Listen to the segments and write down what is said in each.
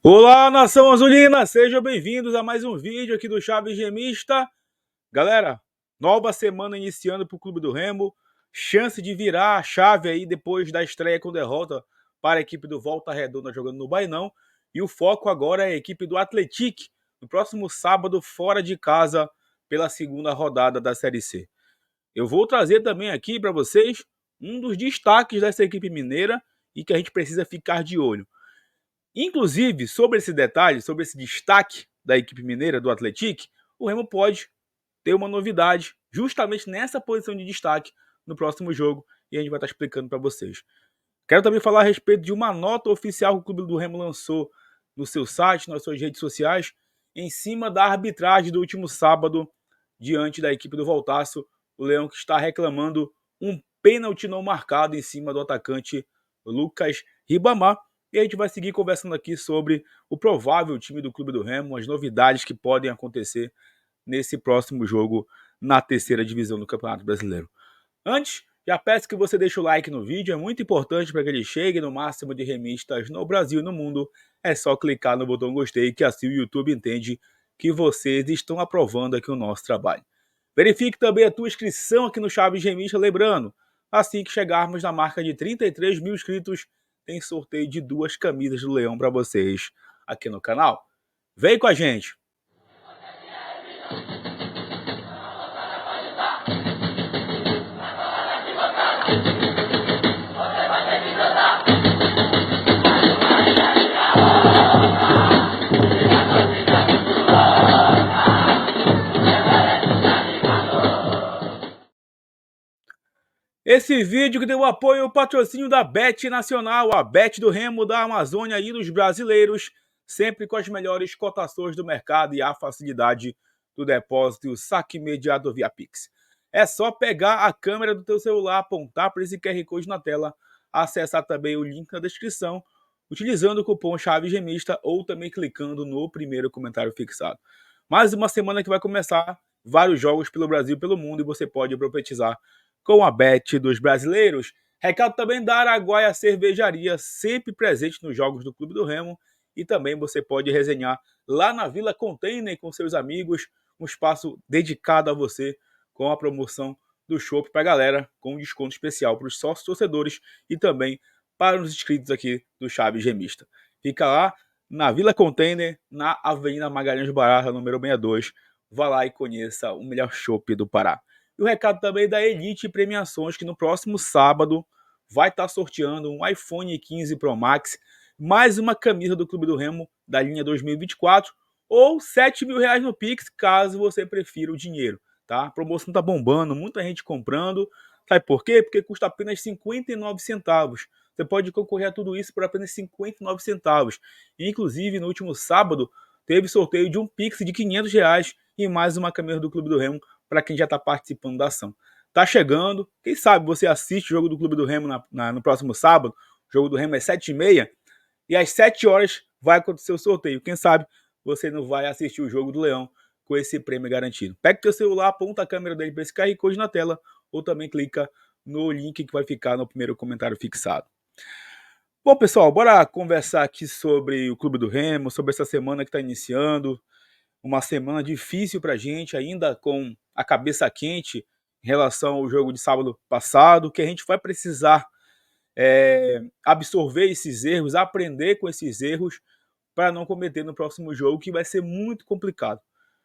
Olá, nação azulina! Sejam bem-vindos a mais um vídeo aqui do Chaves Gemista. Galera, nova semana iniciando para o Clube do Remo. Chance de virar a chave aí depois da estreia com derrota para a equipe do Volta Redonda jogando no Bainão. E o foco agora é a equipe do Atlético, no próximo sábado, fora de casa, pela segunda rodada da Série C. Eu vou trazer também aqui para vocês um dos destaques dessa equipe mineira e que a gente precisa ficar de olho. Inclusive, sobre esse detalhe, sobre esse destaque da equipe mineira, do Atlético, o Remo pode ter uma novidade justamente nessa posição de destaque no próximo jogo e a gente vai estar explicando para vocês. Quero também falar a respeito de uma nota oficial que o Clube do Remo lançou no seu site, nas suas redes sociais, em cima da arbitragem do último sábado diante da equipe do Voltaço, o Leão que está reclamando um pênalti não marcado em cima do atacante Lucas Ribamar. E a gente vai seguir conversando aqui sobre o provável time do Clube do Remo, as novidades que podem acontecer nesse próximo jogo na terceira divisão do Campeonato Brasileiro. Antes, já peço que você deixe o like no vídeo, é muito importante para que ele chegue no máximo de remistas no Brasil e no mundo. É só clicar no botão gostei, que assim o YouTube entende que vocês estão aprovando aqui o nosso trabalho. Verifique também a tua inscrição aqui no Chaves Remista, lembrando, assim que chegarmos na marca de 33 mil inscritos, tem sorteio de 2 camisas do Leão para vocês aqui no canal. Vem com a gente! Esse vídeo que deu apoio ao patrocínio da Bet Nacional, a Bet do Remo da Amazônia e dos brasileiros, sempre com as melhores cotações do mercado e a facilidade do depósito e o saque imediato via Pix. É só pegar a câmera do teu celular, apontar para esse QR Code na tela, acessar também o link na descrição, utilizando o cupom Chaves Remista ou também clicando no primeiro comentário fixado. Mais uma semana que vai começar, vários jogos pelo Brasil e pelo mundo e você pode profetizar com a Bet dos brasileiros. Recado também da Araguaia Cervejaria, sempre presente nos jogos do Clube do Remo. E também você pode resenhar lá na Vila Container com seus amigos, um espaço dedicado a você, com a promoção do chopp para a galera, com um desconto especial para os sócios torcedores e também para os inscritos aqui do Chaves Gemista. Fica lá na Vila Container, na Avenida Magalhães Barata, número 62. Vá lá e conheça o melhor chopp do Pará. E o recado também da Elite Premiações, que no próximo sábado vai estar sorteando um iPhone 15 Pro Max, mais uma camisa do Clube do Remo da linha 2024 ou R$7.000 no Pix, caso você prefira o dinheiro. Tá? A promoção tá bombando, muita gente comprando. Sabe por quê? Porque custa apenas 59 centavos. Você pode concorrer a tudo isso por apenas 59 centavos. E, inclusive, no último sábado, teve sorteio de um Pix de R$500 e mais uma camisa do Clube do Remo para quem já está participando da ação. Tá chegando, quem sabe você assiste o jogo do Clube do Remo no próximo sábado. O jogo do Remo é 7h30 e às 7 horas vai acontecer o sorteio. Quem sabe você não vai assistir o jogo do Leão com esse prêmio garantido. Pega o teu celular, aponta a câmera dele para esse QR Code na tela ou também clica no link que vai ficar no primeiro comentário fixado. Bom, pessoal, bora conversar aqui sobre o Clube do Remo, sobre essa semana que está iniciando. Uma semana difícil para a gente, ainda com a cabeça quente em relação ao jogo de sábado passado, que a gente vai precisar absorver esses erros, aprender com esses erros, para não cometer no próximo jogo, que vai ser muito complicado.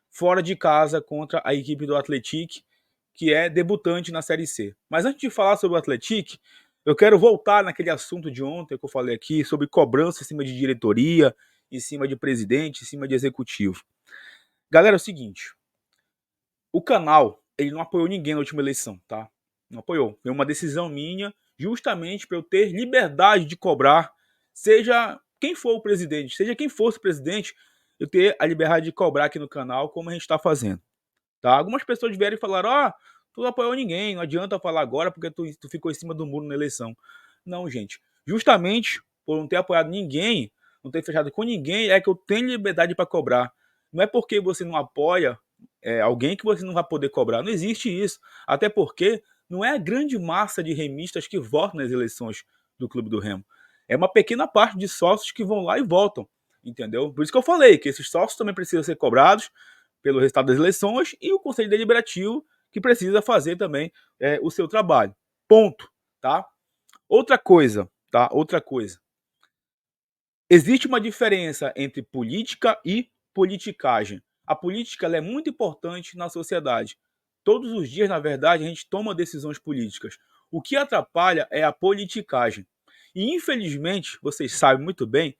Fora de casa contra a equipe do Atlético, que é debutante na Série C. Mas antes de falar sobre o Atlético, eu quero voltar naquele assunto de ontem que eu falei aqui, sobre cobrança em cima de diretoria, em cima de presidente, em cima de executivo. Galera, é o seguinte, o canal, ele não apoiou ninguém na última eleição, tá? Não apoiou. Foi uma decisão minha, justamente para eu ter liberdade de cobrar, seja quem for o presidente, seja quem fosse o presidente, eu ter a liberdade de cobrar aqui no canal, como a gente está fazendo, tá? Algumas pessoas vieram e falaram, tu não apoiou ninguém, não adianta falar agora porque tu ficou em cima do muro na eleição. Não, gente, justamente por não ter apoiado ninguém, não ter fechado com ninguém, é que eu tenho liberdade para cobrar. Não é porque você não apoia alguém que você não vai poder cobrar. Não existe isso. Até porque não é a grande massa de remistas que votam nas eleições do Clube do Remo. É uma pequena parte de sócios que vão lá e votam. entendeu? Por isso que eu falei que esses sócios também precisam ser cobrados pelo resultado das eleições e o Conselho Deliberativo que precisa fazer também o seu trabalho. Ponto, tá? Outra coisa, tá? Outra coisa. Existe uma diferença entre política e politicagem. A política ela é muito importante na sociedade. Todos os dias, na verdade, a gente toma decisões políticas. O que atrapalha é a politicagem. E, infelizmente, vocês sabem muito bem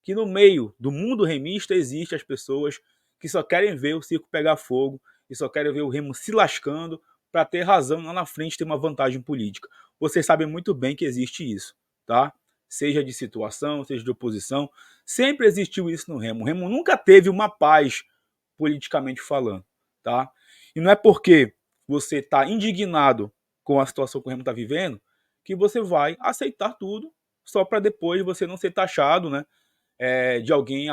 que no meio do mundo remista existem as pessoas que só querem ver o circo pegar fogo e só querem ver o remo se lascando para ter razão lá na frente, ter uma vantagem política. Vocês sabem muito bem que existe isso, tá? Seja de situação, seja de oposição, sempre existiu isso no remo. O remo nunca teve uma paz politicamente falando, tá? E não é porque você está indignado com a situação que o remo está vivendo que você vai aceitar tudo só para depois você não ser taxado, né? De alguém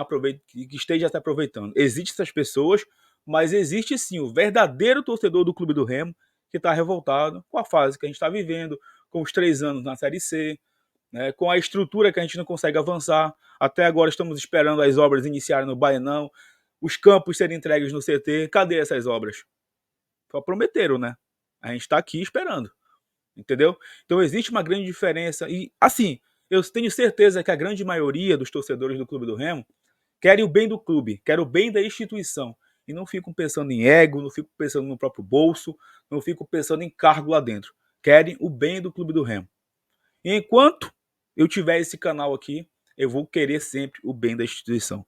que esteja se aproveitando. Existem essas pessoas, mas existe sim o verdadeiro torcedor do Clube do Remo que está revoltado com a fase que a gente está vivendo, com os 3 anos na Série C, né, com a estrutura que a gente não consegue avançar. Até agora estamos esperando as obras iniciarem no Baenão, os campos serem entregues no CT. Cadê essas obras? Só prometeram, né? A gente está aqui esperando. Entendeu? Então existe uma grande diferença. E, assim, eu tenho certeza que a grande maioria dos torcedores do Clube do Remo querem o bem do clube, querem o bem da instituição. E não ficam pensando em ego, não ficam pensando no próprio bolso, não ficam pensando em cargo lá dentro. Querem o bem do Clube do Remo. E enquanto eu tiver esse canal aqui, eu vou querer sempre o bem da instituição.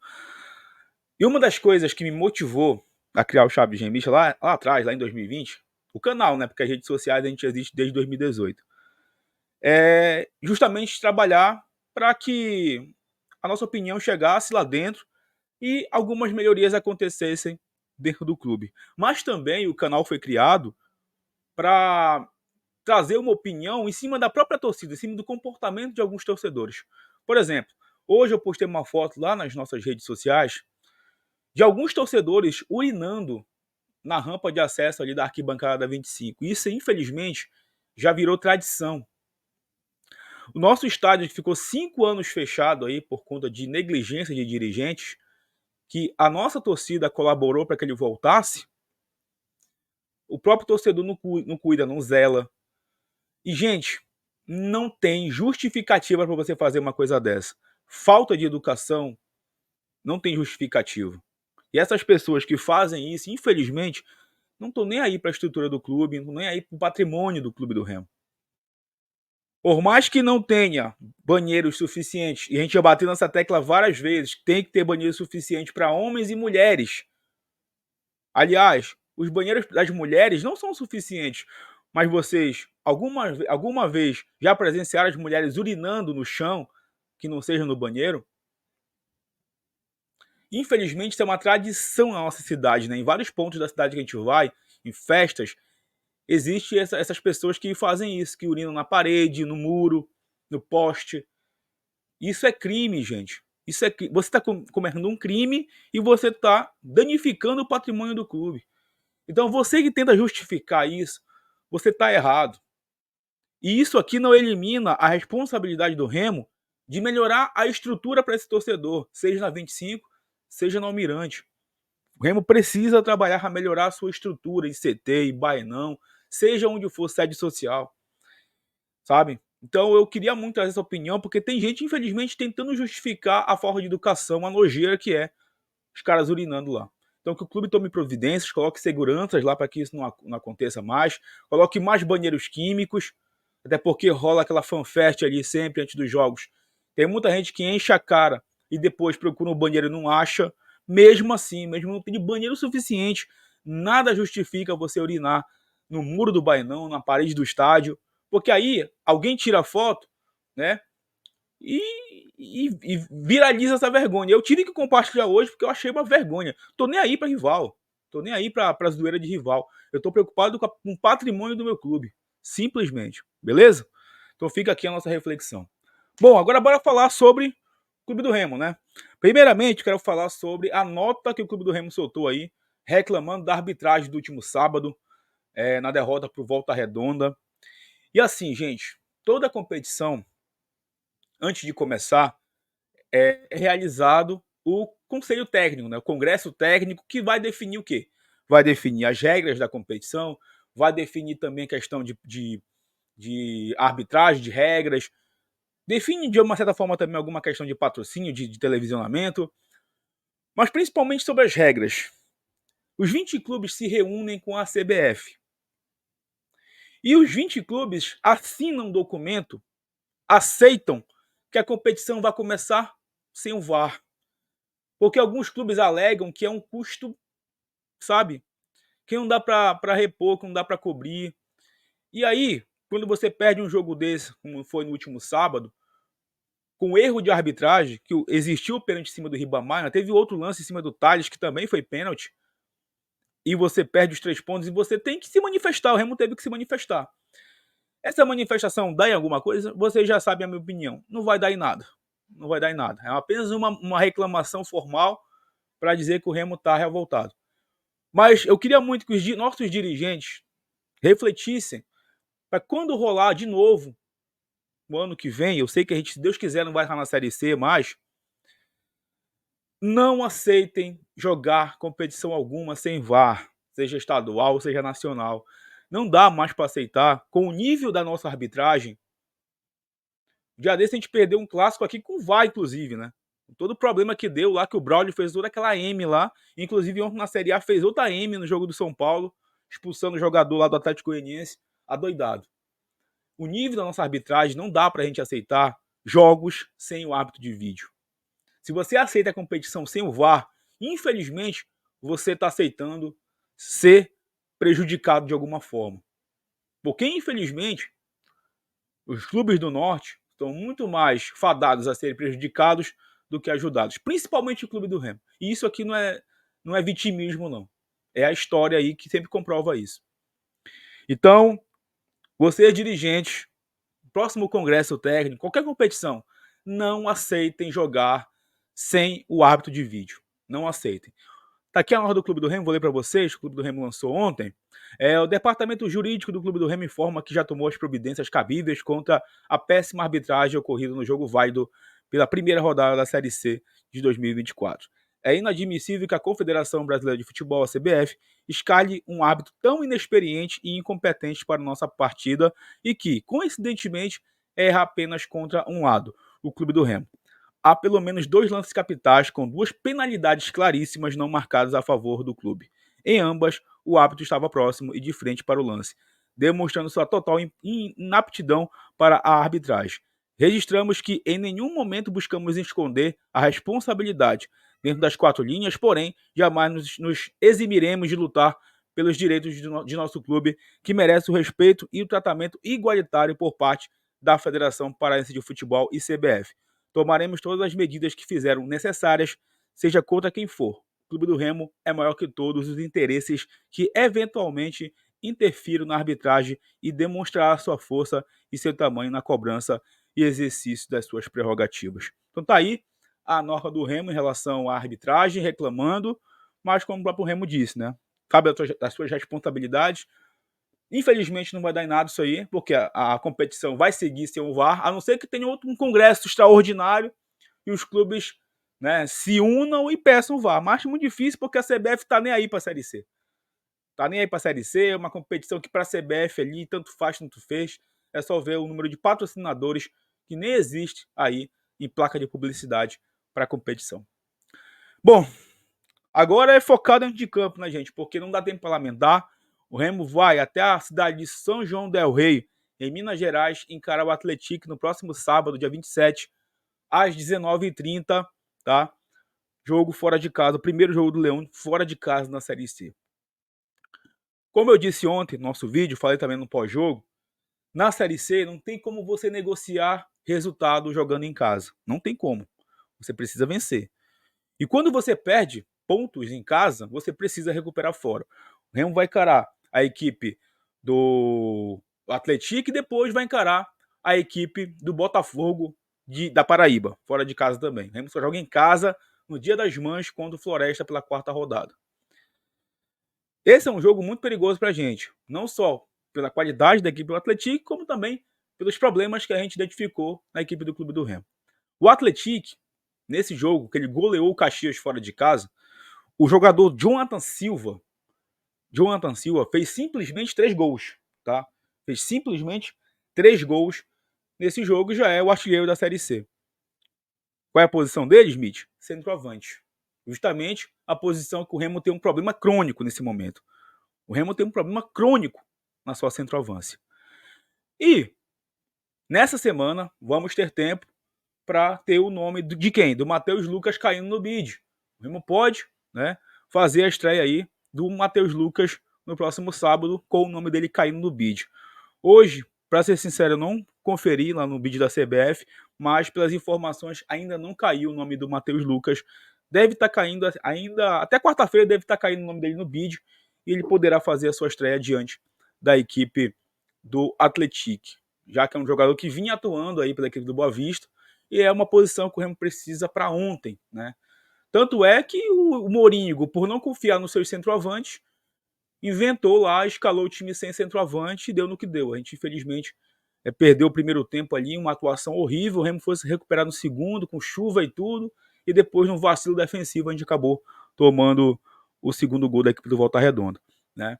E uma das coisas que me motivou a criar o Chaves Remista lá atrás, lá em 2020, o canal, né? Porque as redes sociais a gente existe desde 2018. É justamente trabalhar para que a nossa opinião chegasse lá dentro e algumas melhorias acontecessem dentro do clube. Mas também o canal foi criado para trazer uma opinião em cima da própria torcida, em cima do comportamento de alguns torcedores. Por exemplo, hoje eu postei uma foto lá nas nossas redes sociais de alguns torcedores urinando na rampa de acesso ali da arquibancada 25. Isso, infelizmente, já virou tradição. O nosso estádio ficou 5 anos fechado aí por conta de negligência de dirigentes, que a nossa torcida colaborou para que ele voltasse. O próprio torcedor não cuida, não zela. E, gente, não tem justificativa para você fazer uma coisa dessa. Falta de educação não tem justificativa. E essas pessoas que fazem isso, infelizmente, não estão nem aí para a estrutura do clube, não estão nem aí para o patrimônio do Clube do Remo. Por mais que não tenha banheiros suficientes, e a gente já bateu nessa tecla várias vezes, tem que ter banheiro suficiente para homens e mulheres. Aliás, os banheiros das mulheres não são suficientes, mas vocês alguma vez já presenciaram as mulheres urinando no chão, que não seja no banheiro? Infelizmente, isso é uma tradição na nossa cidade, né? Em vários pontos da cidade que a gente vai, em festas, existem essas pessoas que fazem isso, que urinam na parede, no muro, no poste. Isso é crime, gente. Você está cometendo um crime e você está danificando o patrimônio do clube. Então, você que tenta justificar isso, você está errado. E isso aqui não elimina a responsabilidade do Remo de melhorar a estrutura para esse torcedor, seja na 25, seja na Almirante. O Remo precisa trabalhar para melhorar a sua estrutura em CT, em Baenão, seja onde for sede social, sabe? Então eu queria muito trazer essa opinião, porque tem gente, infelizmente, tentando justificar a forma de educação, a nojeira que é os caras urinando lá. Então que o clube tome providências, coloque seguranças lá para que isso não aconteça mais, coloque mais banheiros químicos, até porque rola aquela fanfest ali sempre antes dos jogos. Tem muita gente que enche a cara e depois procura um banheiro e não acha. Mesmo assim, mesmo não tendo banheiro suficiente, nada justifica você urinar no muro do Baenão, na parede do estádio, porque aí alguém tira a foto, né? E, e viraliza essa vergonha. Eu tive que compartilhar hoje porque eu achei uma vergonha. Tô nem aí para rival. Tô nem aí para zoeira de rival. Eu tô preocupado com o patrimônio do meu clube. Simplesmente. Beleza? Então fica aqui a nossa reflexão. Bom, agora bora falar sobre o Clube do Remo, né? Primeiramente, quero falar sobre a nota que o Clube do Remo soltou aí, reclamando da arbitragem do último sábado, na derrota pro Volta Redonda. E assim, gente, toda a competição, antes de começar, é realizado o conselho técnico, né? O congresso técnico, que vai definir o quê? Vai definir as regras da competição, vai definir também a questão de arbitragem, de regras, define de uma certa forma também alguma questão de patrocínio, de televisionamento, mas principalmente sobre as regras. Os 20 clubes se reúnem com a CBF. E os 20 clubes assinam um documento, aceitam que a competição vai começar sem o VAR. Porque alguns clubes alegam que é um custo, sabe? Que não dá para repor, que não dá para cobrir. E aí, quando você perde um jogo desse, como foi no último sábado, com erro de arbitragem, que existiu o pênalti em cima do Ribamar, teve outro lance em cima do Thales, que também foi pênalti, e você perde os 3 pontos, e você tem que se manifestar, o Remo teve que se manifestar. Essa manifestação dá em alguma coisa? Você já sabe a minha opinião. Não vai dar em nada. Não vai dar em nada. É apenas uma reclamação formal para dizer que o Remo está revoltado. Mas eu queria muito que os nossos dirigentes refletissem para quando rolar de novo no ano que vem, eu sei que a gente, se Deus quiser, não vai estar na Série C mais, não aceitem jogar competição alguma sem VAR, seja estadual, seja nacional. Não dá mais para aceitar, com o nível da nossa arbitragem. Dia desse a gente perdeu um clássico aqui com VAR, inclusive, né? Todo o problema que deu lá, que o Braulio fez toda aquela M lá. Inclusive, ontem na Série A fez outra M no jogo do São Paulo, expulsando o jogador lá do Atlético Goianiense, adoidado. O nível da nossa arbitragem não dá pra gente aceitar jogos sem o árbitro de vídeo. Se você aceita a competição sem o VAR, infelizmente, você está aceitando ser prejudicado de alguma forma. Porque, infelizmente, os clubes do Norte estão muito mais fadados a serem prejudicados do que ajudados. Principalmente o clube do Remo. E isso aqui não é vitimismo, não. É a história aí que sempre comprova isso. Então, vocês dirigentes, próximo congresso técnico, qualquer competição, não aceitem jogar sem o árbitro de vídeo. Não aceitem. Tá aqui a nota do Clube do Remo, vou ler para vocês, o Clube do Remo lançou ontem. O departamento jurídico do Clube do Remo informa que já tomou as providências cabíveis contra a péssima arbitragem ocorrida no jogo válido pela primeira rodada da Série C de 2024. É inadmissível que a Confederação Brasileira de Futebol, a CBF, escalhe um árbitro tão inexperiente e incompetente para nossa partida e que, coincidentemente, erra apenas contra um lado, o Clube do Remo. Há pelo menos 2 lances capitais com 2 penalidades claríssimas não marcadas a favor do clube. Em ambas, o árbitro estava próximo e de frente para o lance, demonstrando sua total inaptidão para a arbitragem. Registramos que em nenhum momento buscamos esconder a responsabilidade dentro das 4 linhas, porém, jamais nos eximiremos de lutar pelos direitos de nosso clube, que merece o respeito e o tratamento igualitário por parte da Federação Paraense de Futebol e CBF. Tomaremos todas as medidas que fizeram necessárias, seja contra quem for. O Clube do Remo é maior que todos os interesses que eventualmente interfiram na arbitragem e demonstrará sua força e seu tamanho na cobrança e exercício das suas prerrogativas. Então tá aí a nota do Remo em relação à arbitragem, reclamando, mas como o próprio Remo disse, né? Cabe das suas responsabilidades. Infelizmente não vai dar em nada isso aí, porque a competição vai seguir sem o VAR, a não ser que tenha um congresso extraordinário e os clubes, né, se unam e peçam o VAR. Mas é muito difícil porque a CBF está nem aí para a Série C. Está nem aí para a Série C, é uma competição que para a CBF ali, tanto faz, tanto fez. É só ver o número de patrocinadores que nem existe aí em placa de publicidade para a competição. Bom, agora é focado dentro de campo, né, gente? Porque não dá tempo para lamentar. O Remo vai até a cidade de São João del Rei, em Minas Gerais, encarar o Atlético no próximo sábado, dia 27, às 19h30, tá? Jogo fora de casa, o primeiro jogo do Leão fora de casa na Série C. Como eu disse ontem no nosso vídeo, falei também no pós-jogo, na Série C não tem como você negociar resultado jogando em casa. Não tem como. Você precisa vencer. E quando você perde pontos em casa, você precisa recuperar fora. O Remo vai encarar a equipe do Atlético e depois vai encarar a equipe do Botafogo da Paraíba, fora de casa também. O Remo só joga em casa no Dia das Mães contra o Floresta pela 4ª rodada. Esse é um jogo muito perigoso para a gente, não só pela qualidade da equipe do Atlético, como também pelos problemas que a gente identificou na equipe do Clube do Remo. O Atlético nesse jogo, que ele goleou o Caxias fora de casa, o jogador Jonathan Silva fez simplesmente 3 gols, tá? Fez simplesmente 3 gols nesse jogo e já é o artilheiro da Série C. Qual é a posição dele, Smith? Centroavante. Justamente a posição que o Remo tem um problema crônico nesse momento. O Remo tem um problema crônico na sua centroavância. E nessa semana vamos ter tempo para ter o nome de quem? Do Matheus Lucas caindo no bid. O Remo pode, né, fazer a estreia aí do Matheus Lucas no próximo sábado com o nome dele caindo no bid. Hoje, para ser sincero, eu não conferi lá no bid da CBF, mas pelas informações ainda não caiu o nome do Matheus Lucas. Deve estar caindo ainda, até quarta-feira deve estar caindo o nome dele no bid e ele poderá fazer a sua estreia diante da equipe do Atlético, já que é um jogador que vinha atuando aí pela equipe do Boa Vista e é uma posição que o Remo precisa para ontem, né? Tanto é que o Morínigo, por não confiar nos seus centroavantes, inventou lá, escalou o time sem centroavante e deu no que deu. A gente, infelizmente, perdeu o primeiro tempo ali, uma atuação horrível. O Remo foi se recuperar no segundo, com chuva e tudo, e depois, num vacilo defensivo, a gente acabou tomando o segundo gol da equipe do Volta Redonda, né?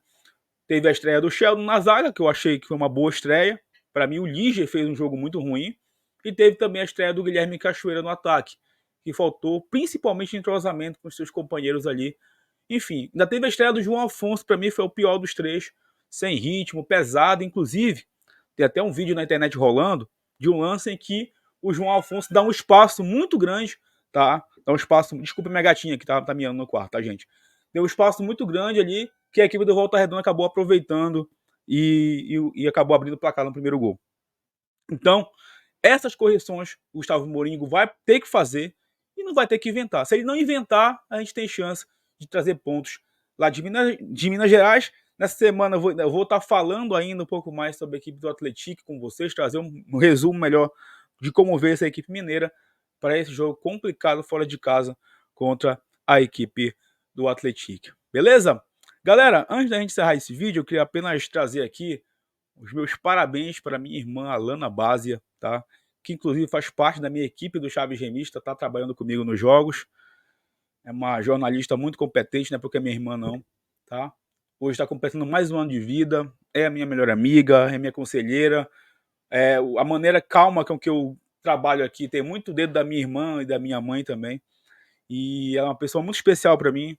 Teve a estreia do Sheldon na zaga, que eu achei que foi uma boa estreia. Para mim, o Liger fez um jogo muito ruim. E teve também a estreia do Guilherme Cachoeira no ataque, que faltou principalmente entrosamento com os seus companheiros ali. Enfim, ainda teve a estreia do João Afonso, para mim foi o pior dos três, sem ritmo, pesado. Inclusive, tem até um vídeo na internet rolando de um lance em que o João Afonso dá um espaço muito grande, tá? Dá um espaço, desculpa minha gatinha que tá miando no quarto, tá, gente? Deu um espaço muito grande ali, que a equipe do Volta Redonda acabou aproveitando e acabou abrindo o placar no primeiro gol. Então, essas correções o Gustavo Morínigo vai ter que fazer e não vai ter que inventar. Se ele não inventar, a gente tem chance de trazer pontos lá de Minas Gerais. Nessa semana eu vou estar falando ainda um pouco mais sobre a equipe do Atlético com vocês, trazer um resumo melhor de como ver essa equipe mineira para esse jogo complicado fora de casa contra a equipe do Atlético. Beleza? Galera, antes da gente encerrar esse vídeo, eu queria apenas trazer aqui os meus parabéns para minha irmã Alana Básia, tá? Que inclusive faz parte da minha equipe do Chaves Remista, tá trabalhando comigo nos jogos. É uma jornalista muito competente, não é porque é minha irmã não, tá? Hoje está completando mais um ano de vida, é a minha melhor amiga, é minha conselheira. A maneira calma com que eu trabalho aqui tem muito dedo da minha irmã e da minha mãe também. E ela é uma pessoa muito especial para mim,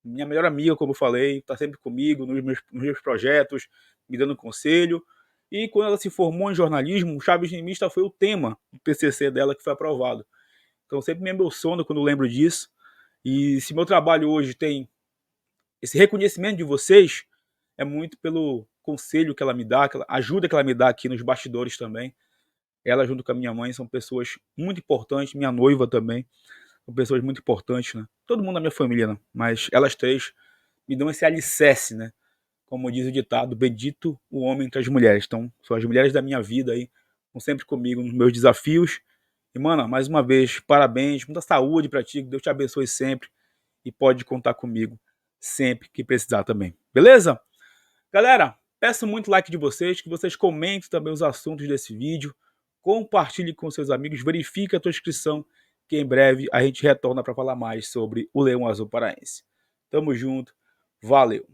minha melhor amiga, como eu falei, está sempre comigo nos meus projetos, me dando conselho. E quando ela se formou em jornalismo, o Chaves Remista foi o tema do TCC dela que foi aprovado. Então sempre me emociono quando lembro disso. E se meu trabalho hoje tem esse reconhecimento de vocês, é muito pelo conselho que ela me dá, aquela ajuda que ela me dá aqui nos bastidores também. Ela junto com a minha mãe são pessoas muito importantes, minha noiva também, são pessoas muito importantes, né? Todo mundo da minha família, né? Mas elas três me dão esse alicerce, né? Como diz o ditado, bendito o homem entre as mulheres. Então, são as mulheres da minha vida aí, estão sempre comigo nos meus desafios. E, mano, mais uma vez, parabéns, muita saúde pra ti, que Deus te abençoe sempre. E pode contar comigo sempre que precisar também. Beleza? Galera, peço muito like de vocês, que vocês comentem também os assuntos desse vídeo, compartilhe com seus amigos, verifique a tua inscrição, que em breve a gente retorna para falar mais sobre o Leão Azul Paraense. Tamo junto, valeu!